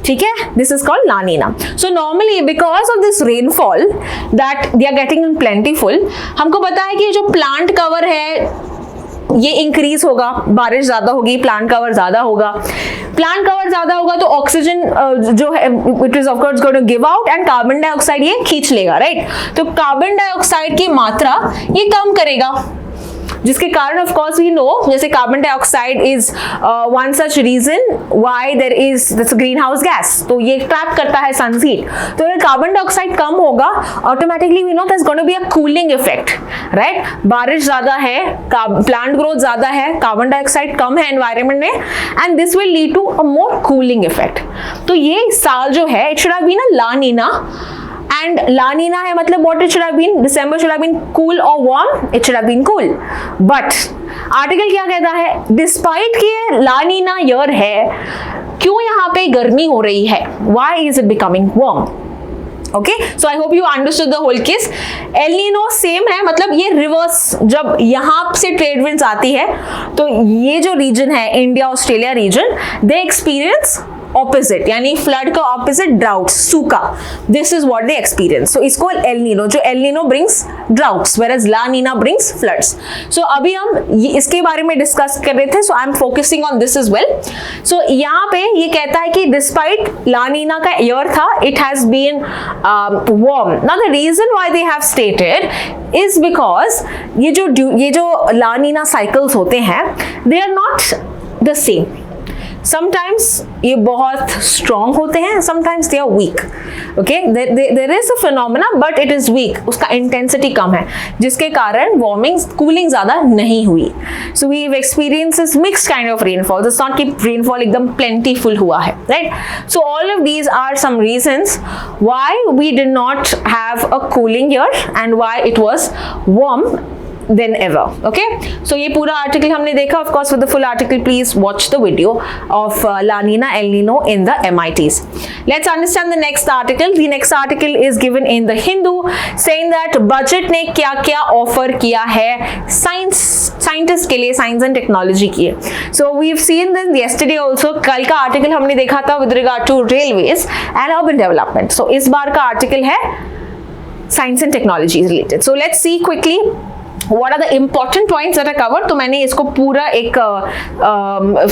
ठीक है, this is called La Nina. So normally because of this rainfall that they are getting in plentiful, हमको पता है कि जो प्लांट कवर है ये इंक्रीज होगा, बारिश ज्यादा होगी, प्लांट कवर ज्यादा होगा। प्लांट कवर ज्यादा होगा तो ऑक्सीजन जो है it is of course going to give out and carbon dioxide ये खींच लेगा, राइट। तो कार्बन डाइऑक्साइड की मात्रा ये कम करेगा, जिसके कारण ऑफ कोर्स वी नो, जैसे carbon dioxide is one such reason why there is this greenhouse gas, तो ये ट्रैप करता है सन हीट। तो अगर कार्बन डाइऑक्साइड कम होगा, automatically we know that's going to be a cooling effect, right. बारिश ज्यादा है, प्लांट ग्रोथ ज्यादा है, कार्बन डाइऑक्साइड कम है एनवायरनमेंट में, and this will lead to a more cooling effect. तो ये साल जो है it should have been a La Nina, and La Nina है मतलब what it should have been, December should have been cool or warm, it should have been cool, but article क्या कहता है, डिस्पाइट कि La Nina ईयर है, क्यों यहाँ पे गर्मी हो रही है, why is it becoming warm? Okay, so I hope you understood the whole case. El Nino same है, मतलब ये रिवर्स, जब यहाँ से ट्रेड विंड्स आती है तो ये जो रीजन है India Australia region, they experience opposite, यानी फ्लड का ऑपोजिट ड्राउट्स, सूखा, this is what they experience. So इसको एल नीनो, जो El Nino brings droughts whereas La Nina brings floods. So अभी हम इसके बारे में डिस्कस कर रहे थे, so I am focusing on this as well. So यहाँ पे ये कहता है कि डिस्पाइट ला नीना का ईयर था, it has been warm. Now the reason why they have stated is because ये जो La Nina cycles होते हैं, they are not the same. Sometimes ये बहुत strong होते हैं, sometimes they are weak. Okay, there is a phenomena but it is weak. उसका intensity कम है, जिसके कारण warming, cooling ज़्यादा नहीं हुई. So we've experienced this mixed kind of rainfall. It's not कि rainfall एकदम plentiful हुआ है, right? So all of these are some reasons why we did not have a cooling year and why it was warm than ever. Okay, so ये पूरा आर्टिकल हमने देखा. Of course, with the full article, please watch the video of La Nina, El Nino in the MITs. Let's understand the next article. The next article is given in the Hindu, saying that budget ने क्या-क्या offer किया है scientists के लिए, science and technology के लिए. So we've seen this yesterday also. कल का आर्टिकल हमने देखा था with regard to railways and urban development. So इस बार का आर्टिकल है science and technology related. So let's see quickly what are the important points that are covered. तो मैंने इसको पूरा एक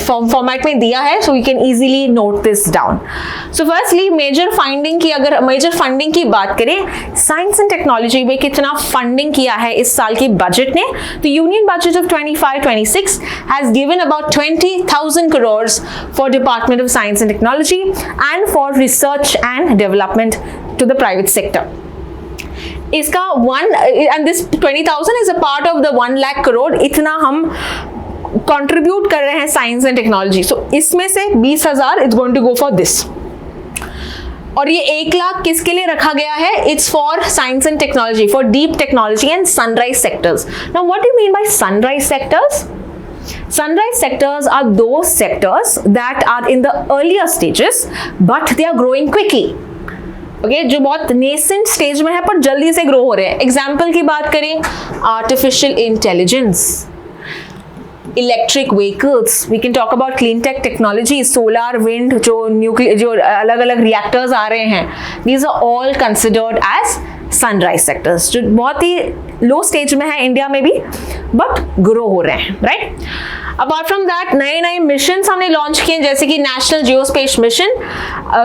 फॉर्मेट में दिया है, so you can easily note this down. So firstly, major funding की बात करें, साइंस एंड टेक्नोलॉजी में कितना फंडिंग किया है इस साल की बजट ने, तो union budget of 25-26 has given about 20,000 crores for Department of Science and Technology and for research and development to the private sector. इसका and this 20,000 is a part of the 1 lakh crore, इतना हम कंट्रीब्यूट कर रहे हैं साइंस एंड टेक्नोलॉजी. सो इसमें से 20,000 it's going to go for this, और ये 1 लाख किसके लिए रखा गया है, it's for science and technology, for deep technology and sunrise sectors. Now what do you mean by sunrise sectors? Sunrise sectors are those sectors that are in the earlier stages but they are growing quickly. Okay, जो बहुत नेसेंट स्टेज में है पर जल्दी से ग्रो हो रहे हैं. एग्जाम्पल की बात करें, artificial intelligence, electric vehicles, we can talk about clean tech technology, solar, wind, जो अलग अलग रिएक्टर्स आ रहे हैं, these are all considered as sunrise sectors, जो बहुत ही लो स्टेज में है इंडिया में भी, बट ग्रो हो रहे हैं, राइट। अपार्ट फ्रॉम दैट नए नए मिशन हमने लॉन्च किए, जैसे कि national geospace mission,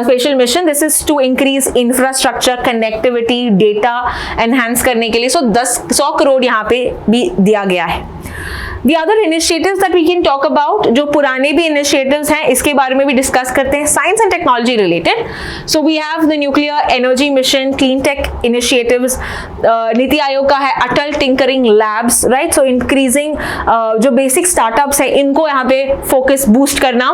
special mission, this is to increase infrastructure, connectivity, data enhance करने के लिए, 100 करोड़ यहाँ पे भी दिया गया है। The other initiatives that we can talk about, जो पुराने भी initiatives हैं, इसके बारे में भी डिस्कस करते हैं, science and technology related. So we have the nuclear energy mission, clean tech initiatives, NITI Aayog का है Atal tinkering labs, right. So increasing जो बेसिक स्टार्टअप्स है इनको यहाँ पे फोकस बूस्ट करना।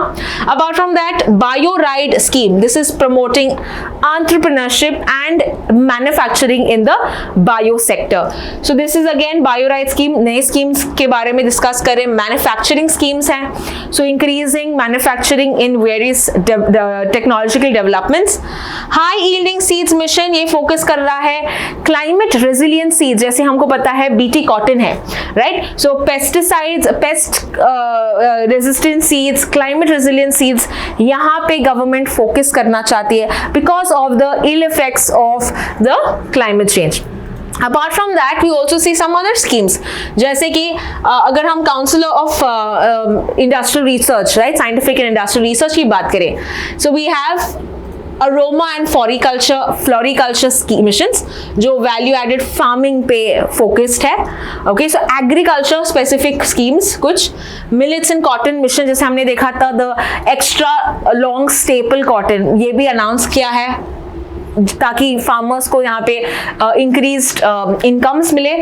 Apart from that bio ride scheme, this is promoting entrepreneurship and manufacturing in the bio sector. So this is again bio ride scheme, नए स्कीम्स के बारे में डिस्कस करें। मैन्युफैक्चरिंग स्कीम्स हैं, सो increasing manufacturing in various technological developments. High yielding seeds mission, ये फोकस कर रहा है क्लाइमेट रेजिलियंट सीड्स, जैसे हमको पता है बीटी कॉटन है, right. So pesticides, pest resistant seeds, climate resilient seeds, यहाँ पे गवर्नमेंट फोकस करना चाहती है because of the ill effects of the climate change. Apart from that, we also see some other schemes, जैसे कि अगर हम council of industrial research, right, scientific and industrial research की बात करें, so we have aroma and floriculture missions, जो वैल्यू एडेड फार्मिंग पे फोकस्ड है, okay. So agriculture specific schemes कुछ, मिलेट्स एंड कॉटन मिशन, जैसे हमने देखा था the extra long staple cotton, ये भी अनाउंस किया है ताकि फार्मर्स को यहाँ पे इंक्रीज्ड इनकम्स मिले,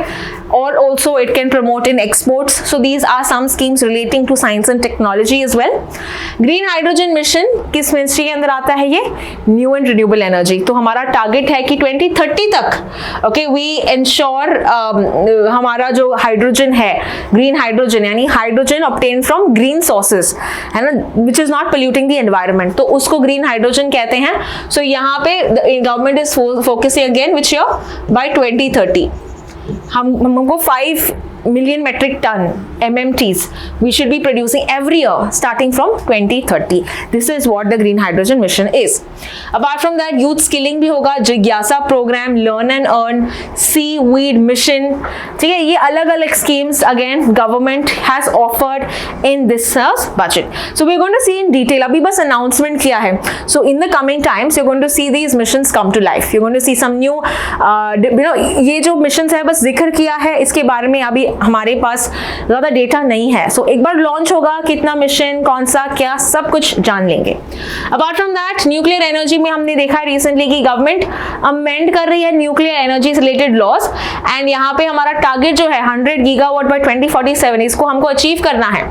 और also it can promote in exports. So these are some schemes relating to science and technology as well. Green hydrogen mission किस मिनिस्ट्री के अंदर आता है? ये न्यू एंड रिन्यूएबल एनर्जी। तो हमारा टारगेट है कि 2030 तक, ओके, वी इंश्योर हमारा जो हाइड्रोजन है, ग्रीन हाइड्रोजन यानी hydrogen obtain from green sources, है ना, which is not polluting the environment, तो उसको ग्रीन हाइड्रोजन कहते हैं। सो यहाँ पे government is focusing again which year? By 2030 हमको 5 million metric ton MMTs we should be producing every year starting from 2030. This is what the green hydrogen mission is. Apart from that, youth skilling भी होगा, जिज्ञासा program, learn and earn, seaweed mission, ठीक है, ये अलग अलग schemes again government has offered in this budget. So we're going to see in detail. अभी बस announcement किया है. So in the coming times you're going to see these missions come to life. You're going to see some new ये जो missions है बस जिक्र किया है, इसके बारे में अभी हमारे पास ज्यादा डेटा नहीं है। सो एक बार लॉन्च होगा, कितना मिशन, कौन सा, क्या, सब कुछ जान लेंगे। Apart from that, nuclear energy में हमने देखा है रिसेंटली कि गवर्नमेंट अमेंड कर रही है nuclear energy related laws, and यहाँ पे हमारा टारगेट जो है 100 गीगावाट बाय 2047, इसको हमको अचीव करना है।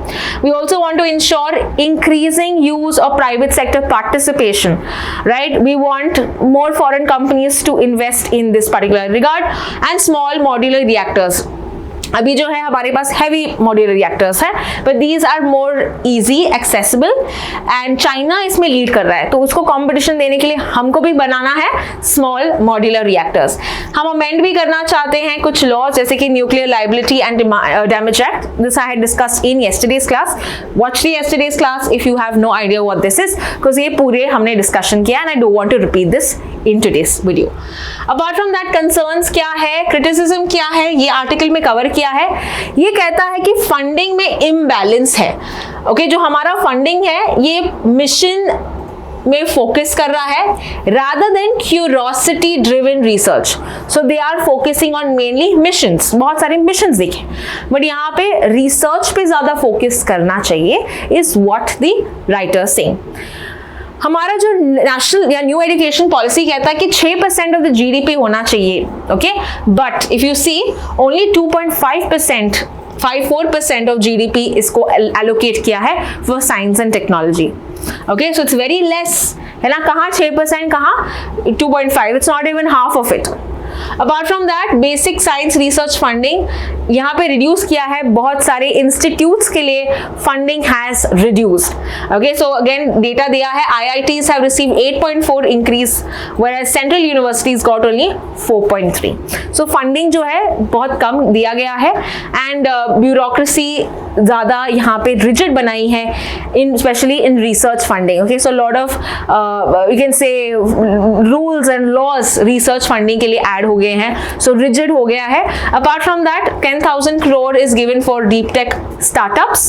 We also want to ensure increasing use of private sector participation, right. We want more foreign companies to invest in this particular regard, and small modular reactors. अभी जो है हमारे पास हैवी मॉड्यूलर रिएक्टर्स हैं, but these are more easy accessible, and China इसमें लीड कर रहा है, तो उसको कंपटीशन देने के लिए हमको भी बनाना है स्मॉल मॉड्यूलर रिएक्टर्स। हम अमेंड भी करना चाहते हैं कुछ लॉज, जैसे कि nuclear liability and damage act. This I had discussed in yesterday's class. Watch the yesterday's class if you have no idea what this is, because ये पूरे हमने डिस्कशन किया, and I don't want to repeat this in today's video. Apart from that, concerns क्या है, क्रिटिसिज्म क्या है, ये आर्टिकल में कवर किया है। ये कहता है कि फंडिंग में इम्बैलेंस है, ओके। जो हमारा फंडिंग है ये मिशन में फोकस कर रहा है rather than curiosity driven research, so they are focusing on mainly missions। बहुत सारे मिशंस देखे, बट यहाँ पे रिसर्च पे ज्यादा फोकस करना चाहिए, is what the writer saying। हमारा जो नेशनल या न्यू एजुकेशन पॉलिसी कहता है कि 6% ऑफ द जीडीपी होना चाहिए, okay, but if you see only 2.5%, 54% of GDP इसको एलोकेट किया है for science and technology, okay. So it's very less, है ना, कहाँ 6%, कहाँ 2.5, it's not even half of it. Apart from that, basic science research funding यहाँ पे रिड्यूस किया है, बहुत सारे इंस्टीट्यूट्स के लिए funding has reduced, okay. So again data दिया है, IITs have received 8.4 increase whereas central universities got only 4.3। so funding जो है बहुत कम दिया गया है, एंड ब्यूरोक्रेसी ज़्यादा यहाँ पे रिजिड बनाई है in specially in research funding. Okay, so lot of you can say rules and laws research funding के लिए ऐड हो गए हैं, सो रिजिड हो गया है. Apart from that 10,000 crore is given for deep tech startups,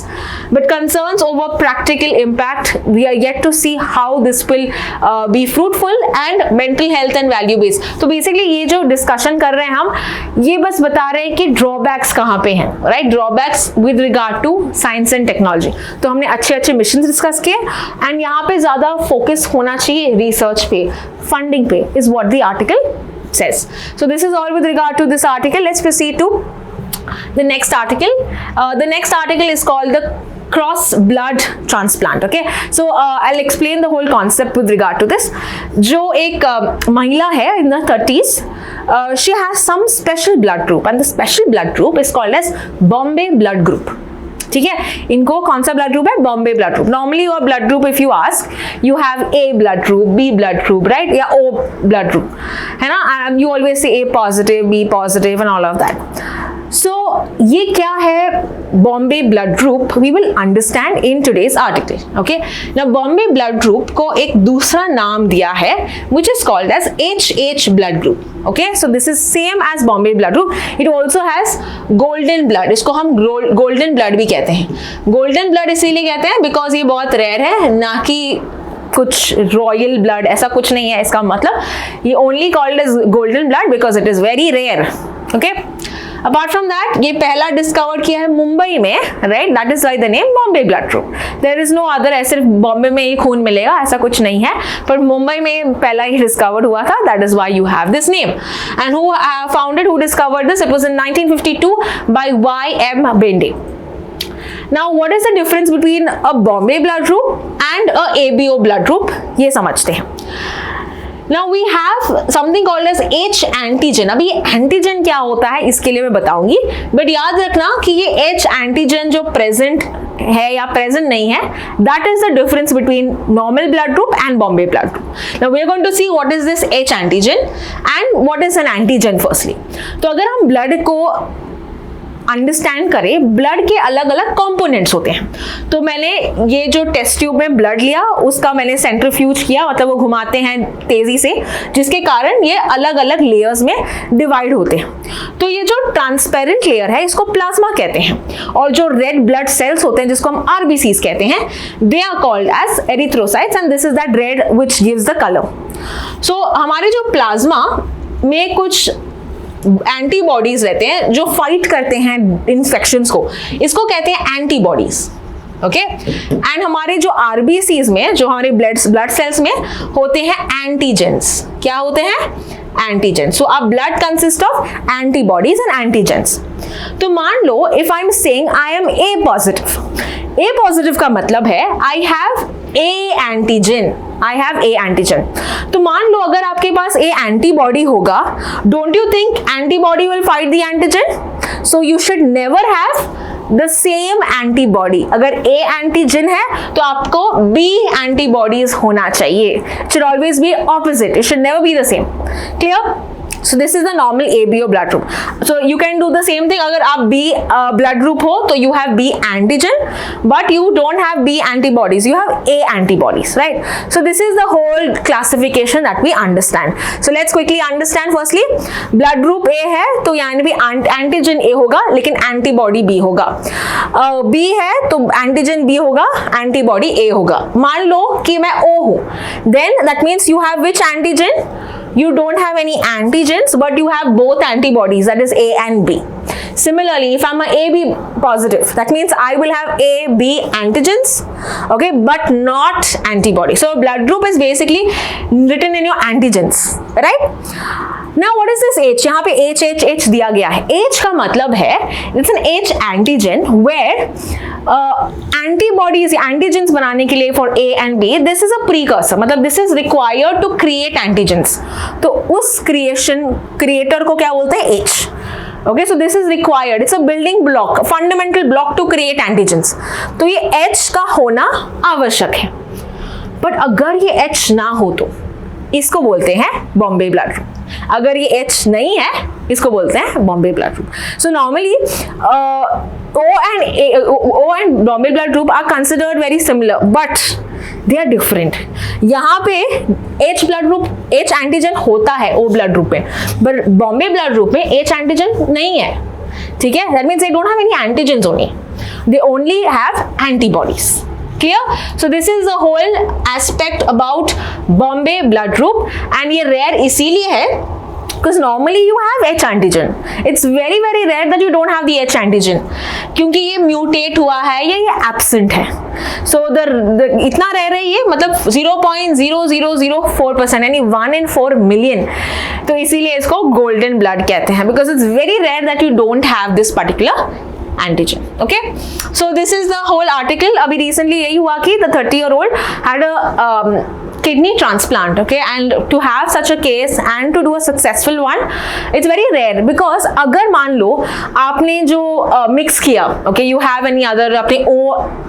but concerns over practical impact, we are yet to see how this will be fruitful and mental health and value based. तो बेसिकली ये जो डिस्कशन कर रहे हैं हम, ये बस बता रहे हैं कि ड्रॉबैक्स कहाँ पे हैं, right? Drawbacks with regard to science and technology. तो हमने अच्छे अच्छे मिशन डिस्कस किए एंड यहाँ पे ज्यादा फोकस होना चाहिए रिसर्च पे, फंडिंग पे, is what the article says. So this is all with regard to this article. Let's proceed to the next article. The next article is called the cross blood transplant. Okay, so I'll explain the whole concept with regard to this. जो एक महिला है in the 30s, she has some special blood group and the special blood group is called as Bombay blood group. ठीक है, इनको कौन सा ब्लड ग्रुप है? Bombay blood group. Normally your blood group if you ask, you have A blood group, B blood group, right, या ओ ब्लड ग्रुप, है ना? You always say A positive, B positive and all of that. So ये क्या है Bombay blood group? We will understand in today's article. Okay, now Bombay blood group को एक दूसरा नाम दिया है which is called as HH blood group. Okay, so this is same as Bombay blood group. It also has golden blood. इसको हम गोल्डन ब्लड भी कहते हैं. गोल्डन ब्लड इसीलिए कहते हैं बिकॉज ये बहुत रेयर है, ना कि कुछ रॉयल ब्लड, ऐसा कुछ नहीं है. इसका मतलब ये only called as golden blood because it is very rare. Okay, apart from that ये पहला डिस्कवर किया है मुंबई में, right? That is why the name Bombay blood group. There is no other. ऐसे सिर्फ बॉम्बे में ही खून मिलेगा ऐसा कुछ नहीं है, पर मुंबई में पहला ही डिस्कवर्ड हुआ था. That is why you have this name. And who founded, who discovered this? It was in 1952 by Y.M. Bende. Now what is the difference between a Bombay blood group and a ABO blood group? ये समझते हैं. Now we have something called as H antigen. अभी एंटीजन क्या होता है इसके लिए मैं बताऊंगी, बट याद रखना कि ये H एंटीजन जो प्रेजेंट है या प्रेजेंट नहीं है, that is the difference between normal blood group and Bombay blood group. Now we are going to see what is this H antigen and what is an antigen firstly. तो अगर हम ब्लड को अंडरस्टैंड करें, ब्लड के अलग अलग कंपोनेंट्स होते हैं. तो मैंने ये जो टेस्ट ट्यूब में ब्लड लिया उसका मैंने सेंट्रीफ्यूज किया, मतलब वो घुमाते हैं तेजी से, जिसके कारण ये अलग अलग लेयर्स में डिवाइड होते हैं. तो ये जो ट्रांसपेरेंट लेयर है इसको प्लाज्मा कहते हैं, और जो रेड ब्लड सेल्स होते हैं जिसको हम RBCs कहते हैं, they are called as erythrocytes and this is that red which gives the colour. So हमारे जो प्लाज्मा में कुछ एंटीबॉडीज रहते हैं जो फाइट करते हैं इन्फेक्शंस को, इसको कहते हैं एंटीबॉडीज. ओके, एंड हमारे जो RBCs में, जो हमारे ब्लड सेल्स में होते हैं एंटीजेंस. क्या होते हैं? एंटीजेंस. सो अब blood consist of antibodies and antigens. तो मान लो if I am saying I am A positive. A positive का मतलब है I have A antigen. I have A antigen. तो मान लो अगर आपके पास A एंटीबॉडी होगा, don't you think antibody will fight the antigen? So you should never have the same antibody. अगर A एंटीजन है तो आपको B एंटीबॉडीज होना चाहिए. It should always be opposite. It should never be the same. Clear? So this is the normal ABO blood group. So you can do the same thing. अगर आप B blood group हो तो you have B antigen, but you don't have B antibodies. You have A antibodies, right? So this is the whole classification that we understand. So let's quickly understand. Firstly, blood group A है तो यानी भी antigen A होगा लेकिन antibody B होगा. B है तो antigen B होगा, antibody A होगा. मान लो कि मैं O हूँ, then that means you have which antigen? You don't have any antigens, but you have both antibodies, that is A and B. Similarly, if I'm a AB positive, that means I will have A, B antigens, okay, but not antibodies. So blood group is basically written in your antigens, right? Now what is this H? यहाँ पे H दिया गया है. H का मतलब है it's an H antigen where antibodies, antigens बनाने के लिए for A and B, this is a precursor, मतलब this is required to create antigens. तो उस creator को क्या बोलते हैं? H. Okay, so this is required. It's a building block, a fundamental block to create antigens. तो ये H का होना आवश्यक है. But अगर ये H ना हो तो इसको बोलते हैं बॉम्बे ब्लड ग्रुप. अगर ये H नहीं है इसको बोलते हैं Bombay blood group. So normally O and Bombay blood group are considered very similar, but they are different. यहाँ पे H blood group, H antigen होता है O blood group में, but Bombay blood group में H antigen नहीं है. ठीक है, that means they don't have any antigens only. They only have antibodies. Clear? So this is the whole aspect about Bombay blood group, and ये rare इसीलिए है because normally you have H antigen. It's very very rare that you don't have the H antigen क्योंकि ये mutate हुआ है या ये absent है. So the इतना rare है ये, मतलब 0.0004% यानी 1 in 4 million. तो इसीलिए इसको golden blood कहते हैं because it's very rare that you don't have this particular antigen. Okay, so this is the whole article. अभी recently यही हुआ कि the 30-year-old had a kidney transplant. Okay, and to have such a case and to do a successful one, it's very rare because अगर मान लो आपने जो mix किया, okay, you have any other, आपने O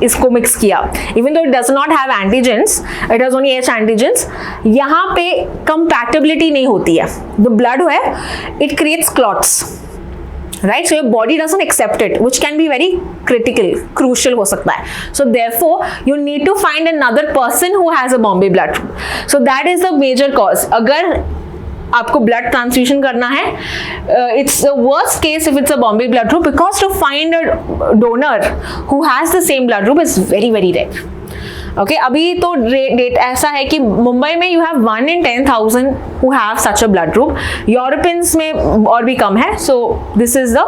इसको mix किया, even though it does not have antigens, it has only H antigens, यहाँ पे compatibility नहीं होती है. The blood है, it creates clots. Right, so your body doesn't accept it, which can be very crucial हो सकता है. So therefore you need to find another person who has a Bombay blood group. So that is the major cause. अगर आपको blood transfusion करना है, it's the worst case if it's a Bombay blood group because to find a donor who has the same blood group is very very rare. Okay, अभी तो डेट ऐसा है कि मुंबई में you have 1 in 10,000 who have such a blood group. Europeans में और भी कम है. So this is the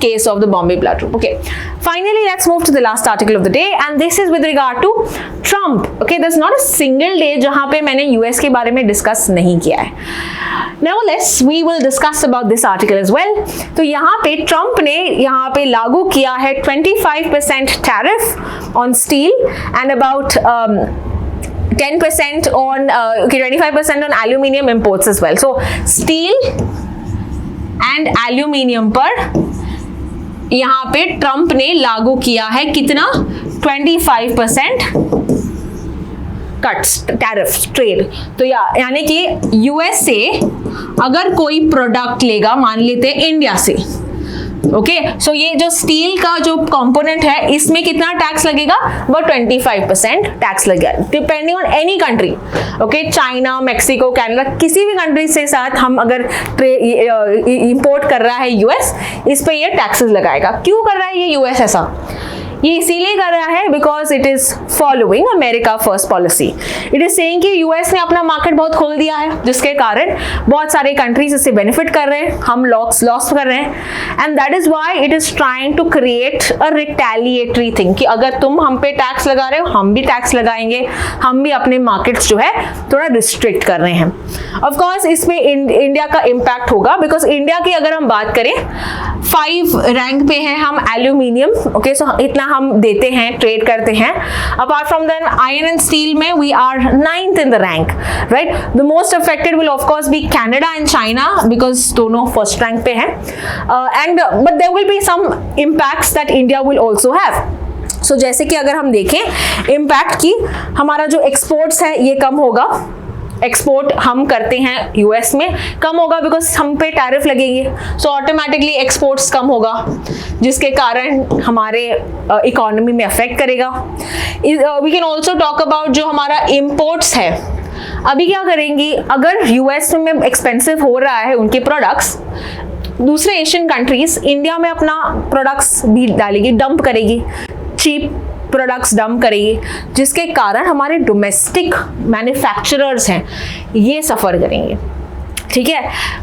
case of the Bombay blood group. Okay, finally let's move to the last article of the day, and this is with regard to Trump. Okay, there's not a single day जहाँ पे मैंने US के बारे में डिस्कस नहीं किया है. Nevertheless, we will discuss about this article as well. तो यहाँ पे ट्रम्प ने यहाँ पे लागू किया है 25% tariff on steel and about 10% on 25% on aluminium imports as well. So steel and aluminium पर यहाँ पे ट्रम्प ने लागू किया है कितना 25% कट्स टैरिफ ट्रेड. तो यानी कि यूएस से अगर कोई प्रोडक्ट लेगा, मान लेते हैं इंडिया से, ओके, सो ये जो स्टील का जो कंपोनेंट है इसमें कितना टैक्स लगेगा, वो 25% टैक्स लगेगा depending on any country. Okay, China, Mexico, Canada, किसी भी कंट्री से साथ हम अगर इंपोर्ट कर रहा है यूएस, इस पे ये टैक्सेस लगाएगा. क्यों कर रहा है ये यूएस ऐसा? ये इसीलिए कर रहा है because it is following America first policy. It is saying कि यूएस ने अपना मार्केट बहुत खोल दिया है जिसके कारण बहुत सारे कंट्रीज इससे बेनिफिट कर रहे हैं, हम लॉस कर रहे हैं, and that is why it is trying to create a retaliatory thing कि अगर तुम हम पे टैक्स लगा रहे हो हम भी टैक्स लगाएंगे, हम भी अपने मार्केट्स जो है थोड़ा रिस्ट्रिक्ट कर रहे हैं. ऑफ कोर्स इसमें इंडिया का इम्पैक्ट होगा बिकॉज इंडिया की अगर हम बात करें 5 रैंक पे है हम एल्यूमिनियम. ओके, सो इतना हम देते हैं, ट्रेड करते हैं. Apart from that iron and steel में we are 9th in the rank. Right, the most affected will of course be Canada and China because दोनों फर्स्ट रैंक पे हैं, and but there will be some impacts that India will also have. So जैसे कि अगर हम देखें इम्पैक्ट की, हमारा जो एक्सपोर्ट्स है ये कम होगा. एक्सपोर्ट हम करते हैं यूएस में, कम होगा बिकॉज हम पे टैरिफ लगेगी. सो ऑटोमेटिकली एक्सपोर्ट्स कम होगा जिसके कारण हमारे इकोनॉमी में अफेक्ट करेगा. We can also talk about जो हमारा इम्पोर्ट्स है. अभी क्या करेंगी, अगर यूएस में एक्सपेंसिव हो रहा है उनके प्रोडक्ट्स, दूसरे एशियन कंट्रीज इंडिया में अपना प्रोडक्ट्स भी डालेगी, डंप करेगी, चीप प्रोडक्ट्स डंप करेगी, जिसके कारण हमारे डोमेस्टिक मैन्युफैक्चरर्स हैं ये सफ़र करेंगे. ठीक है,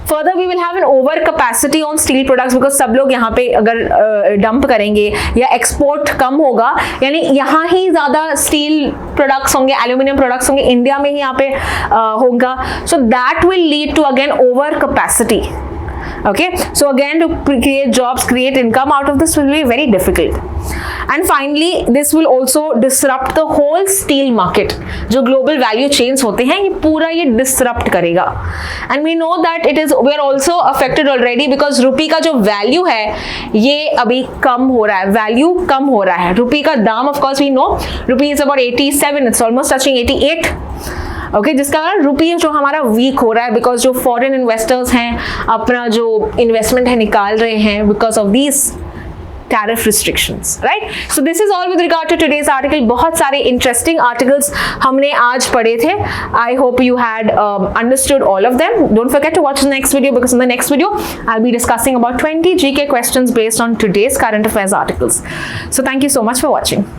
further we will have an overcapacity on steel products because सब लोग यहाँ पे अगर डंप करेंगे या एक्सपोर्ट कम होगा, यानी यहाँ ही ज़्यादा स्टील प्रोडक्ट्स होंगे, एल्यूमिनियम प्रोडक्ट्स होंगे, इंडिया में ही यहाँ पे होगा. So that will lead to again overcapacity. Okay, so again to create jobs, create income out of this will be very difficult. And finally this will also disrupt the whole steel market. जो global value chains होते हैं ये पूरा ये disrupt करेगा. And we know that it is, we are also affected already because रुपये का जो value है ये अभी कम हो रहा है, value कम हो रहा है. रुपये का दाम of course we know रुपये is about 87, it's almost touching 88. Okay, जिसका कारण रुपये जो हमारा वीक हो रहा है बिकॉज जो फॉरेन इन्वेस्टर्स हैं अपना जो इन्वेस्टमेंट है निकाल रहे हैं because of these tariff restrictions, right? So this is all with regard to today's article. बहुत सारे interesting articles हमने आज पढ़े थे. I hope you had understood all of them. Don't forget to watch the next video because in the next video I'll be discussing about 20 GK questions based on today's current affairs articles. So thank you so much for watching.